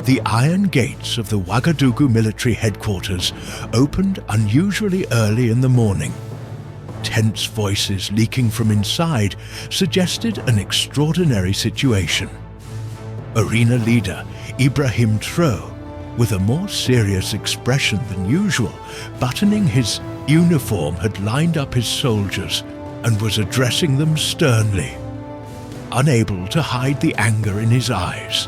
The iron gates of the Ouagadougou military headquarters opened unusually early in the morning. Tense voices leaking from inside suggested an extraordinary situation. Arena leader Ibrahim Traoré, with a more serious expression than usual, buttoning his uniform, had lined up his soldiers and was addressing them sternly. Unable to hide the anger in his eyes,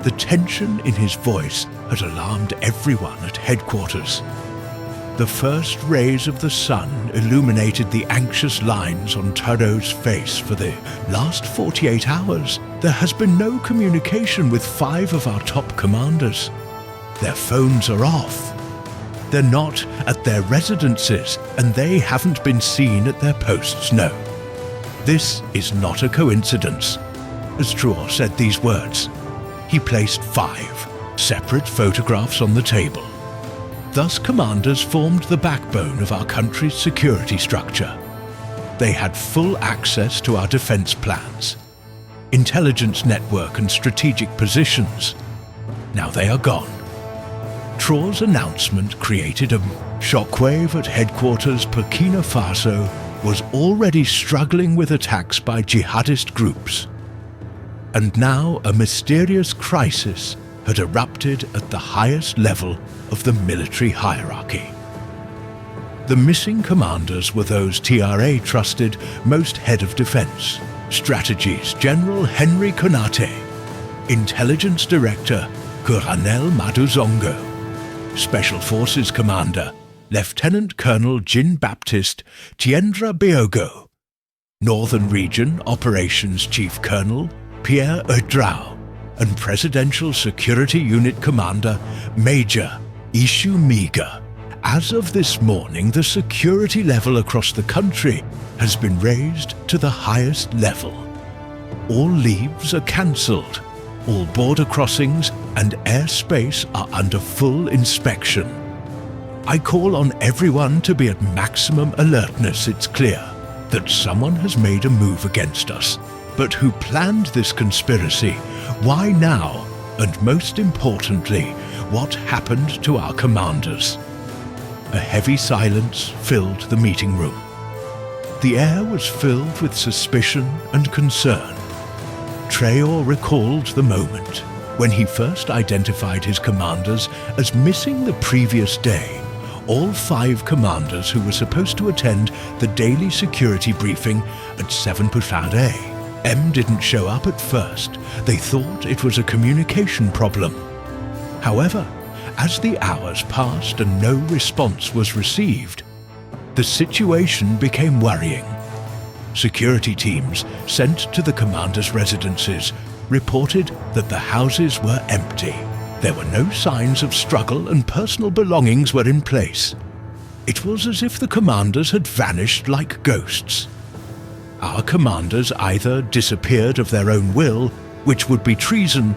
the tension in his voice had alarmed everyone at headquarters. The first rays of the sun illuminated the anxious lines on Traoré's face. For the last 48 hours, there has been no communication with 5 of our top commanders. Their phones are off. They're not at their residences, and they haven't been seen at their posts, no. This is not a coincidence. As Traoré said these words, he placed 5 separate photographs on the table. Thus, commanders formed the backbone of our country's security structure. They had full access to our defense plans, intelligence network and strategic positions. Now they are gone. Traoré's announcement created a shockwave at headquarters. Burkina Faso was already struggling with attacks by jihadist groups. And now a mysterious crisis had erupted at the highest level of the military hierarchy. The missing commanders were those Traoré trusted most: Head of Defense Strategies General Henry Konaté, Intelligence Director Colonel Maduzongo, Special Forces Commander Lieutenant Colonel Jean-Baptiste Tiendra Biogo, Northern Region Operations Chief Colonel Pierre Eudrao, and Presidential Security Unit Commander Major Ishu Miga. As of this morning, the security level across the country has been raised to the highest level. All leaves are cancelled. All border crossings and airspace are under full inspection. I call on everyone to be at maximum alertness. It's clear that someone has made a move against us. But who planned this conspiracy? Why now? And most importantly, what happened to our commanders? A heavy silence filled the meeting room. The air was filled with suspicion and concern. Traoré recalled the moment when he first identified his commanders as missing the previous day. All 5 commanders who were supposed to attend the daily security briefing at 7 Pushade didn't show up at first. They thought it was a communication problem. However, as the hours passed and no response was received, the situation became worrying. Security teams sent to the commanders' residences reported that the houses were empty. There were no signs of struggle and personal belongings were in place. It was as if the commanders had vanished like ghosts. Our commanders either disappeared of their own will, which would be treason,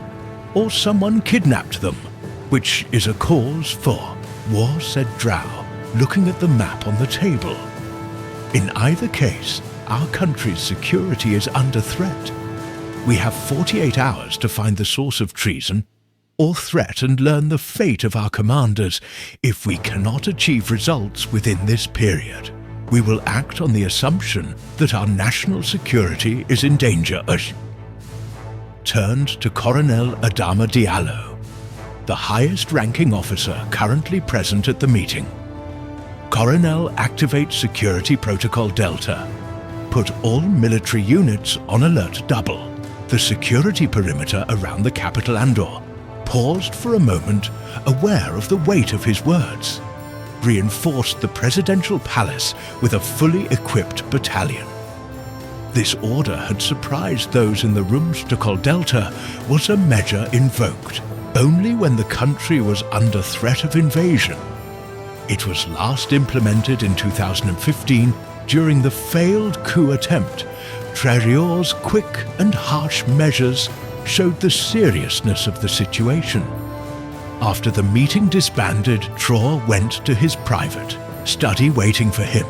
or someone kidnapped them, which is a cause for war, said Drow, looking at the map on the table. In either case, our country's security is under threat. We have 48 hours to find the source of treason or threat and learn the fate of our commanders. If we cannot achieve results within this period, we will act on the assumption that our national security is in danger. Turned to Colonel Adama Diallo, the highest-ranking officer currently present at the meeting. Colonel, activate Security Protocol Delta. Put all military units on alert double. The security perimeter around the capital Andor paused for a moment, aware of the weight of his words. Reinforced the presidential palace with a fully equipped battalion. This order had surprised those in the rooms. Protocol Delta was a measure invoked only when the country was under threat of invasion. It was last implemented in 2015 during the failed coup attempt. Traoré's quick and harsh measures showed the seriousness of the situation. After the meeting disbanded, Traoré went to his private study waiting for him.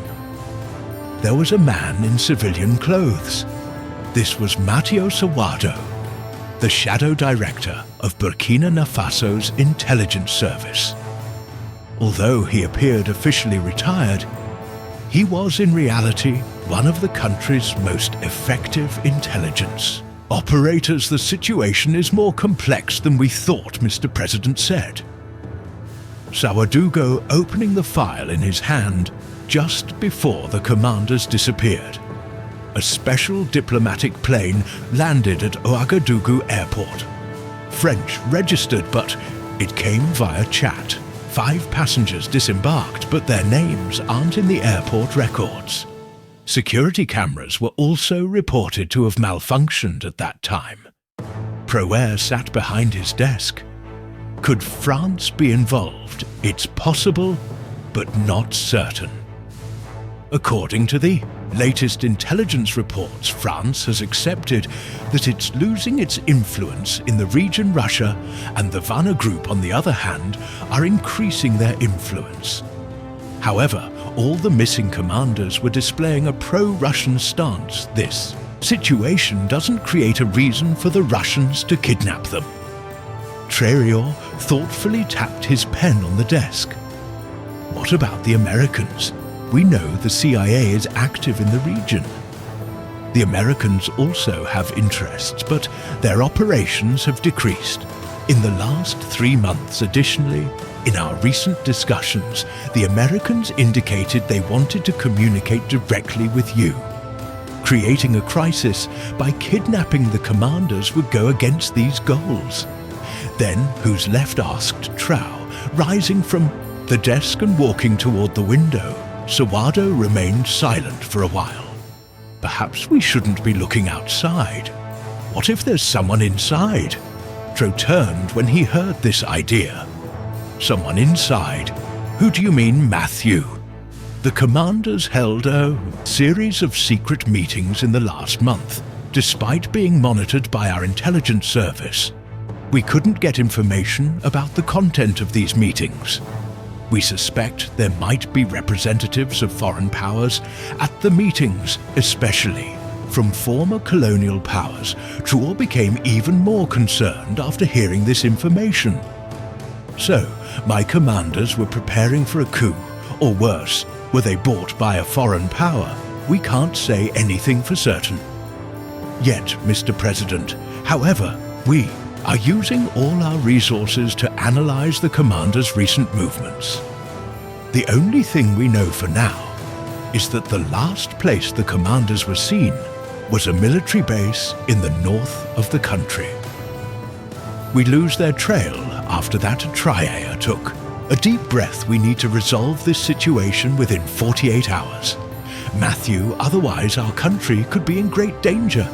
There was a man in civilian clothes. This was Matteo Sawado. the shadow director of Burkina Faso's intelligence service. Although he appeared officially retired, he was in reality one of the country's most effective intelligence operators. The situation is more complex than we thought, Mr. President said. Sanogo opening the file in his hand just before the commanders disappeared. A special diplomatic plane landed at Ouagadougou Airport. French registered, but it came via chat. 5 passengers disembarked, but their names aren't in the airport records. Security cameras were also reported to have malfunctioned at that time. Traoré sat behind his desk. Could France be involved? It's possible, but not certain. According to the latest intelligence reports, France has accepted that it's losing its influence in the region. Russia and the Wagner Group, on the other hand, are increasing their influence. However, all the missing commanders were displaying a pro-Russian stance. This situation doesn't create a reason for the Russians to kidnap them. Traoré thoughtfully tapped his pen on the desk. What about the Americans? We know the CIA is active in the region. The Americans also have interests, but their operations have decreased. In the last 3 months, additionally, in our recent discussions, the Americans indicated they wanted to communicate directly with you. Creating a crisis by kidnapping the commanders would go against these goals. Then, who's left? Asked Traoré, rising from the desk and walking toward the window. Sanogo remained silent for a while. Perhaps we shouldn't be looking outside. What if there's someone inside? Traoré turned when he heard this idea. Someone inside? Who do you mean, Matthew? The commanders held a series of secret meetings in the last month. Despite being monitored by our intelligence service, we couldn't get information about the content of these meetings. We suspect there might be representatives of foreign powers at the meetings, especially from former colonial powers. Traoré became even more concerned after hearing this information. So, my commanders were preparing for a coup, or worse, were they bought by a foreign power? We can't say anything for certain. Yet, Mr. President, however, we are using all our resources to analyze the commanders' recent movements. The only thing we know for now is that the last place the commanders were seen was a military base in the north of the country. We lose their trail. After that, Traoré took a deep breath. We need to resolve this situation within 48 hours. Matthew, otherwise our country could be in great danger.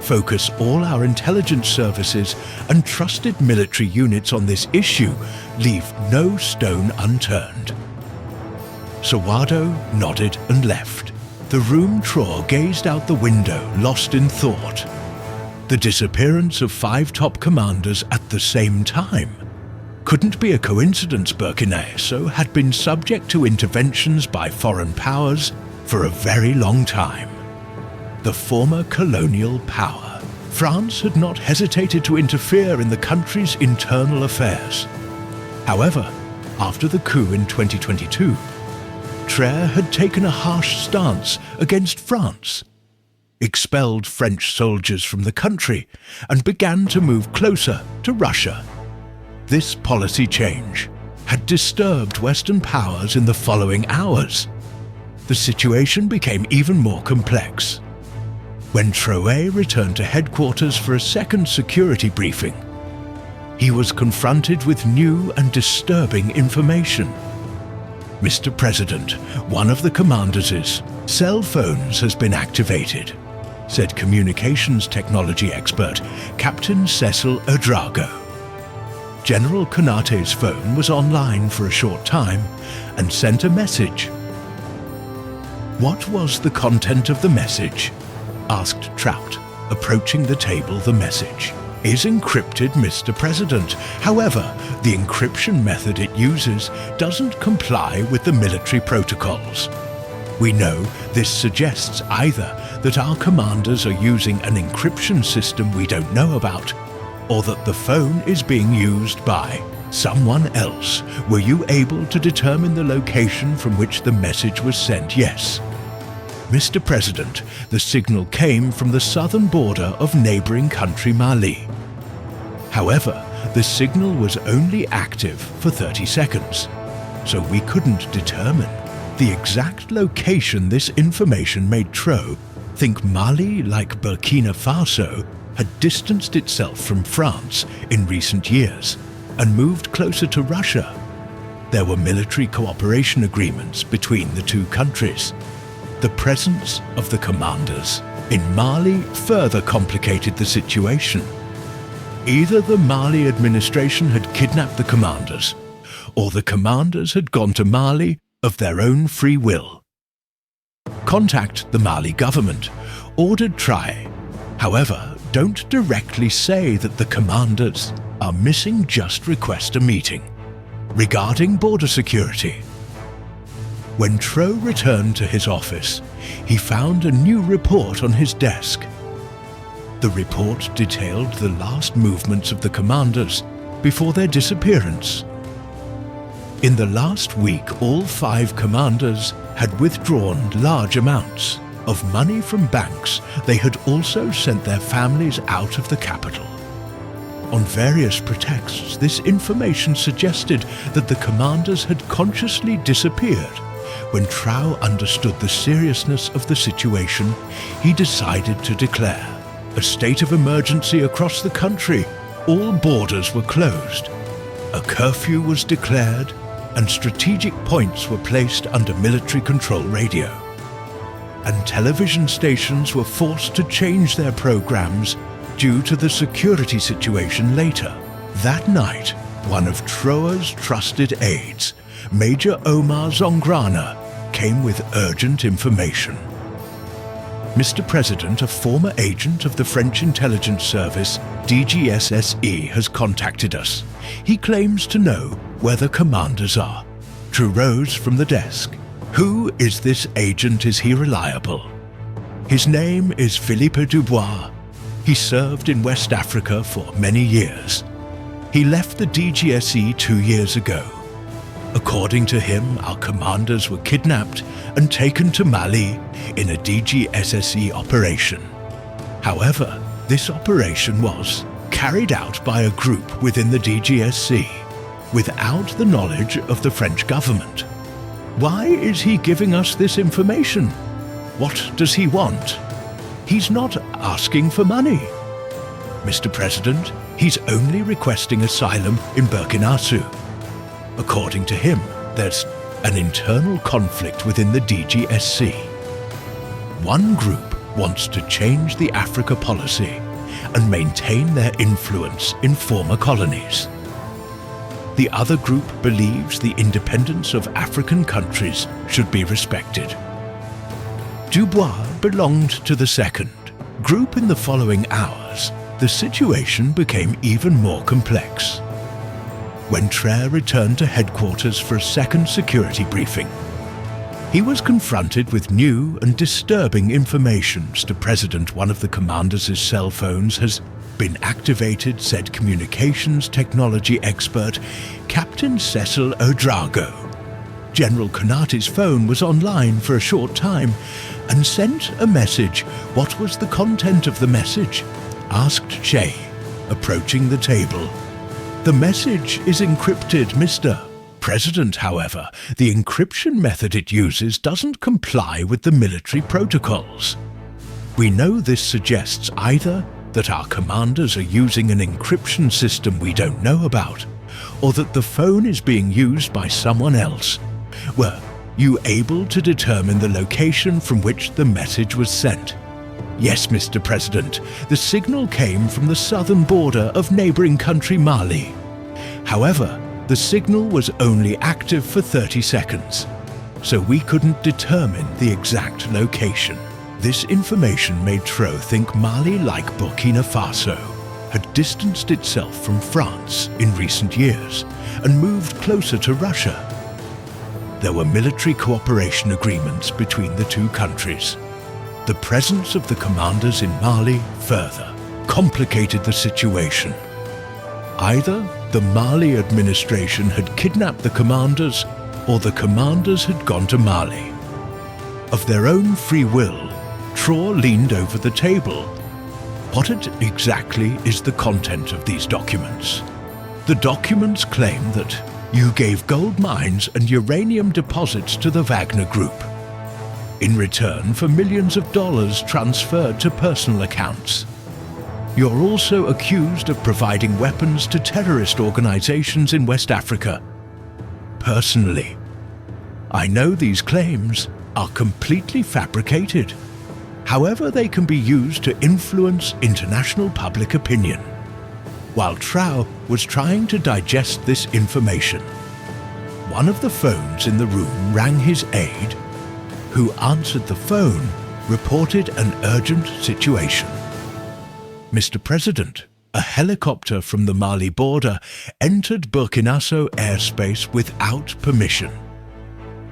Focus all our intelligence services and trusted military units on this issue. Leave no stone unturned. Sanogo nodded and left. The room. Traoré gazed out the window, lost in thought. The disappearance of 5 top commanders at the same time couldn't be a coincidence. Burkina Faso had been subject to interventions by foreign powers for a very long time. The former colonial power, France, had not hesitated to interfere in the country's internal affairs. However, after the coup in 2022, Traoré had taken a harsh stance against France, expelled French soldiers from the country, and began to move closer to Russia. This policy change had disturbed Western powers in the following hours. The situation became even more complex. When Traoré returned to headquarters for a second security briefing, he was confronted with new and disturbing information. Mr. President, one of the commanders' cell phones has been activated, said communications technology expert Captain Cecil Ouedraogo. General Konaté's phone was online for a short time and sent a message. What was the content of the message? Asked Traoré, approaching the table. The message is encrypted, Mr. President. However, the encryption method it uses doesn't comply with the military protocols. We know this suggests either that our commanders are using an encryption system we don't know about, or that the phone is being used by someone else. Were you able to determine the location from which the message was sent? Yes. Mr. President, the signal came from the southern border of neighboring country Mali. However, the signal was only active for 30 seconds, so we couldn't determine the exact location. This information made Traoré think Mali, like Burkina Faso, had distanced itself from France in recent years and moved closer to Russia. There were military cooperation agreements between the two countries. The presence of the commanders in Mali further complicated the situation. Either the Mali administration had kidnapped the commanders, or the commanders had gone to Mali of their own free will. Contact the Mali government, ordered Traoré. However, don't directly say that the commanders are missing, just request a meeting. Regarding border security. When Traoré returned to his office, he found a new report on his desk. The report detailed the last movements of the commanders before their disappearance. In the last week, all 5 commanders had withdrawn large amounts of money from banks. They had also sent their families out of the capital. On various pretexts, this information suggested that the commanders had consciously disappeared. When Traoré understood the seriousness of the situation, he decided to declare a state of emergency across the country. All borders were closed. A curfew was declared, and strategic points were placed under military control radio. And television stations were forced to change their programs due to the security situation later. That night, one of Traoré's trusted aides, Major Omar Zongrana, came with urgent information. Mr. President, a former agent of the French intelligence service, DGSSE, has contacted us. He claims to know where the commanders are. Traoré rose from the desk. Who is this agent? Is he reliable? His name is Philippe Dubois. He served in West Africa for many years. He left the DGSE 2 years ago. According to him, our commanders were kidnapped and taken to Mali in a DGSSE operation. However, this operation was carried out by a group within the DGSE without the knowledge of the French government. Why is he giving us this information? What does he want? He's not asking for money. Mr. President, he's only requesting asylum in Burkina Faso. According to him, there's an internal conflict within the DGSC. One group wants to change the Africa policy and maintain their influence in former colonies. The other group believes the independence of African countries should be respected. Dubois belonged to the second group. In the following hours, the situation became even more complex. When Traoré returned to headquarters for a second security briefing, he was confronted with new and disturbing information. Mr. President, one of the commanders' cell phones has been activated, said communications technology expert Captain Cecil Ouedraogo. General Konaté's phone was online for a short time and sent a message. What was the content of the message? Asked Che, approaching the table. The message is encrypted, Mr. President. However, the encryption method it uses doesn't comply with the military protocols. We know this suggests either that our commanders are using an encryption system we don't know about, or that the phone is being used by someone else. Were you able to determine the location from which the message was sent? Yes, Mr. President. The signal came from the southern border of neighboring country Mali. However, the signal was only active for 30 seconds, so we couldn't determine the exact location. This information made Traoré think Mali, like Burkina Faso, had distanced itself from France in recent years and moved closer to Russia. There were military cooperation agreements between the two countries. The presence of the commanders in Mali further complicated the situation. Either the Mali administration had kidnapped the commanders, or the commanders had gone to Mali. Of their own free will, Traoré leaned over the table. What exactly is the content of these documents? The documents claim that you gave gold mines and uranium deposits to the Wagner Group, in return for millions of dollars transferred to personal accounts. You're also accused of providing weapons to terrorist organizations in West Africa. Personally, I know these claims are completely fabricated. However, they can be used to influence international public opinion. While Traoré was trying to digest this information, one of the phones in the room rang his aide, who answered the phone, reported an urgent situation. Mr. President, a helicopter from the Mali border entered Burkina Faso airspace without permission.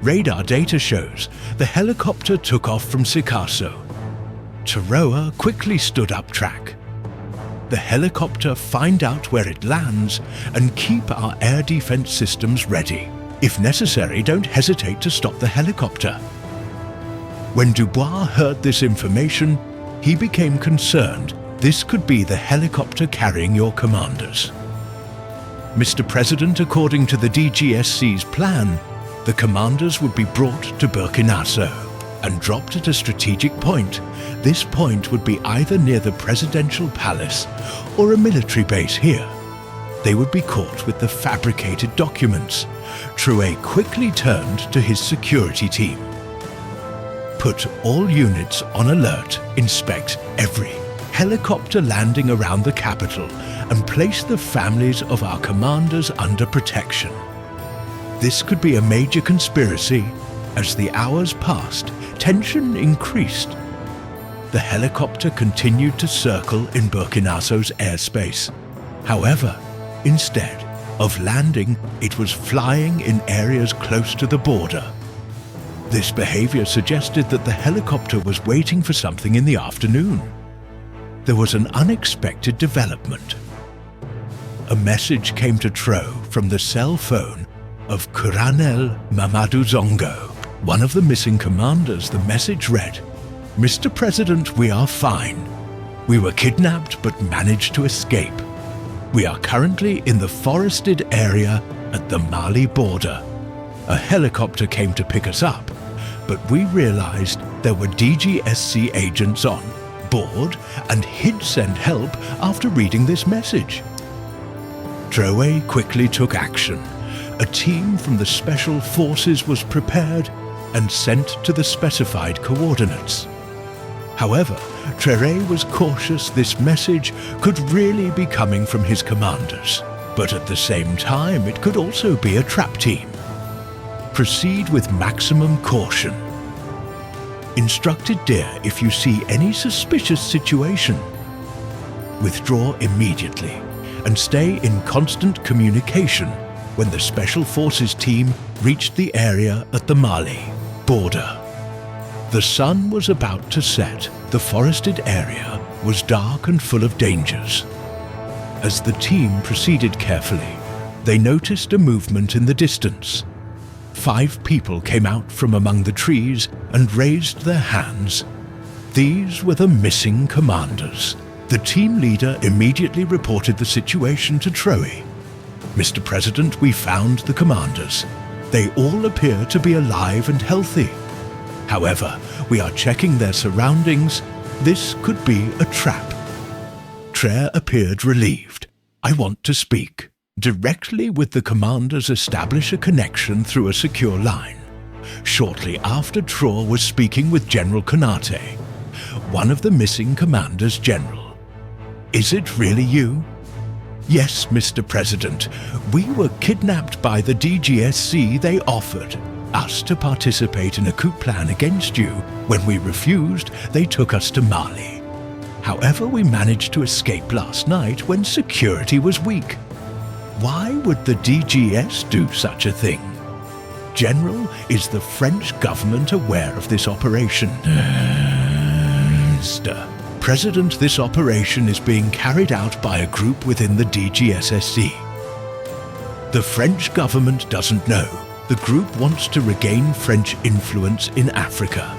Radar data shows the helicopter took off from Sikasso. Traoré quickly stood up track. The helicopter, find out where it lands and keep our air defense systems ready. If necessary, don't hesitate to stop the helicopter. When Dubois heard this information, he became concerned this could be the helicopter carrying your commanders. Mr. President, according to the DGSC's plan, the commanders would be brought to Burkina Faso and dropped at a strategic point. This point would be either near the presidential palace or a military base here. They would be caught with the fabricated documents. Traoré quickly turned to his security team. Put all units on alert, inspect every helicopter landing around the capital, and place the families of our commanders under protection. This could be a major conspiracy. As the hours passed, tension increased. The helicopter continued to circle in Burkina Faso's airspace. However, instead of landing, it was flying in areas close to the border. This behavior suggested that the helicopter was waiting for something in the afternoon. There was an unexpected development. A message came to Traoré from the cell phone of Colonel Mamadou Zongo, one of the missing commanders. The message read, "Mr. President, we are fine. We were kidnapped but managed to escape. We are currently in the forested area at the Mali border. A helicopter came to pick us up, but we realized there were DGSC agents on board and he'd send help after reading this message." Traoré quickly took action. A team from the Special Forces was prepared and sent to the specified coordinates. However, Traoré was cautious this message could really be coming from his commanders, but at the same time it could also be a trap team. Proceed with maximum caution. Instructed dear, if you see any suspicious situation, withdraw immediately and stay in constant communication. When the Special Forces team reached the area at the Mali border, the sun was about to set. The forested area was dark and full of dangers. As the team proceeded carefully, they noticed a movement in the distance. 5 people came out from among the trees and raised their hands. These were the missing commanders. The team leader immediately reported the situation to Traoré. "Mr. President, we found the commanders. They all appear to be alive and healthy. However, we are checking their surroundings. This could be a trap." Traoré appeared relieved. "I want to speak directly with the commanders, establish a connection through a secure line." Shortly after, Traoré was speaking with General Konate, one of the missing commanders. "General, is it really you?" "Yes, Mr. President. We were kidnapped by the DGSC. They offered us to participate in a coup plan against you. When we refused, they took us to Mali. However, we managed to escape last night when security was weak. Why would the DGS do such a thing? General, is the French government aware of this operation?" Mr. President, this operation is being carried out by a group within the DGSSC. The French government doesn't know. The group wants to regain French influence in Africa.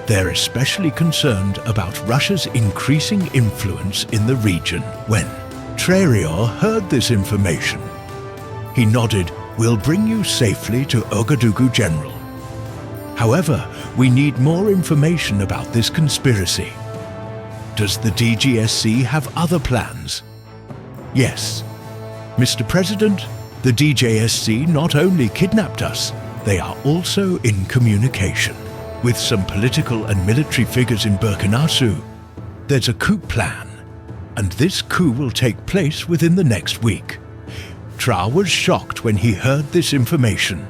They're especially concerned about Russia's increasing influence in the region. When Traoré heard this information, he nodded, "We'll bring you safely to Ouagadougou, General. However, we need more information about this conspiracy. Does the DGSC have other plans?" "Yes. Mr. President, the DGSC not only kidnapped us, they are also in communication with some political and military figures in Burkina Faso. There's a coup plan, and this coup will take place within the next week." Traoré was shocked when he heard this information.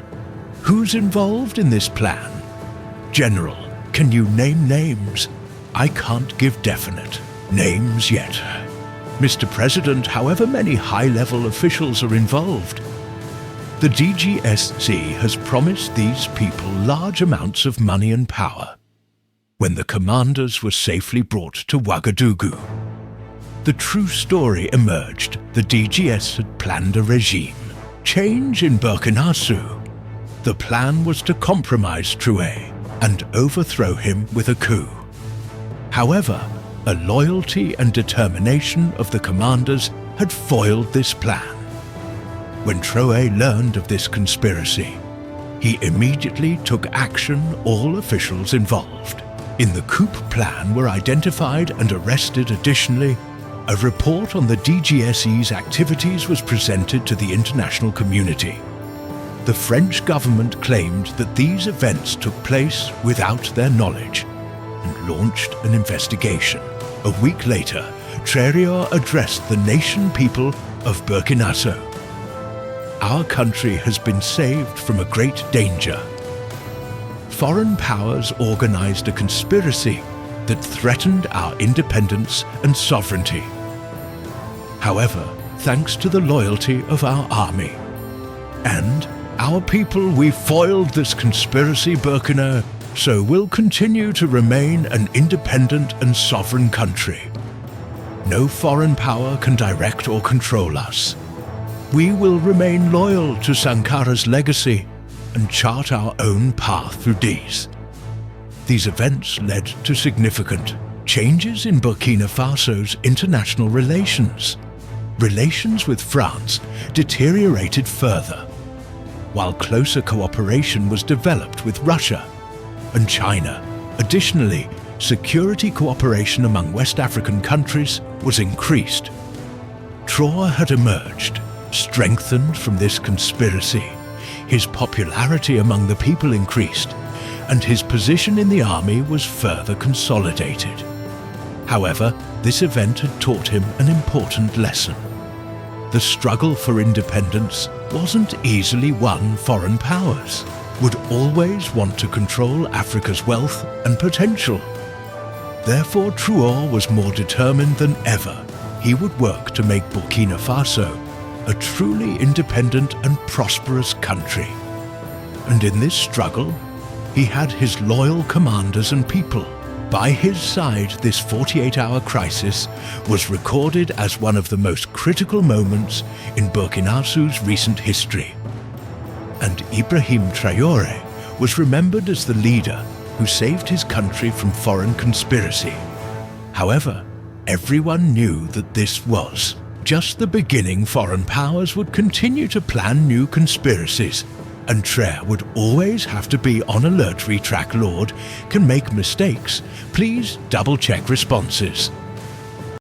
"Who's involved in this plan?" "General, can you name names?" "I can't give definite names yet. Mr. President, however many high-level officials are involved, the DGSC has promised these people large amounts of money and power." When the commanders were safely brought to Ouagadougou, the true story emerged. The DGS had planned a regime change in Burkina Faso. The plan was to compromise Traoré and overthrow him with a coup. However, a loyalty and determination of the commanders had foiled this plan. When Traoré learned of this conspiracy, he immediately took action. All officials involved in the coup plan were identified and arrested. Additionally, a report on the DGSE's activities was presented to the international community. The French government claimed that these events took place without their knowledge and launched an investigation. A week later, Traoré addressed the nation people of Burkina Faso. "Our country has been saved from a great danger. Foreign powers organized a conspiracy that threatened our independence and sovereignty. However, thanks to the loyalty of our army and our people, we foiled this conspiracy. Burkina Faso will continue to remain an independent and sovereign country. No foreign power can direct or control us. We will remain loyal to Sankara's legacy and chart our own path through these." These events led to significant changes in Burkina Faso's international relations. Relations with France deteriorated further, while closer cooperation was developed with Russia and China. Additionally, security cooperation among West African countries was increased. Traoré had emerged, strengthened from this conspiracy. His popularity among the people increased, and his position in the army was further consolidated. However, this event had taught him an important lesson. The struggle for independence wasn't easily won. Foreign powers would always want to control Africa's wealth and potential. Therefore, Traoré was more determined than ever. He would work to make Burkina Faso a truly independent and prosperous country. And in this struggle, he had his loyal commanders and people by his side. This 48-hour crisis was recorded as one of the most critical moments in Burkina Faso's recent history. And Ibrahim Traoré was remembered as the leader who saved his country from foreign conspiracy. However, everyone knew that this was just the beginning. Foreign powers would continue to plan new conspiracies, and Traoré would always have to be on alert. Retrack Lord can make mistakes. Please double-check responses.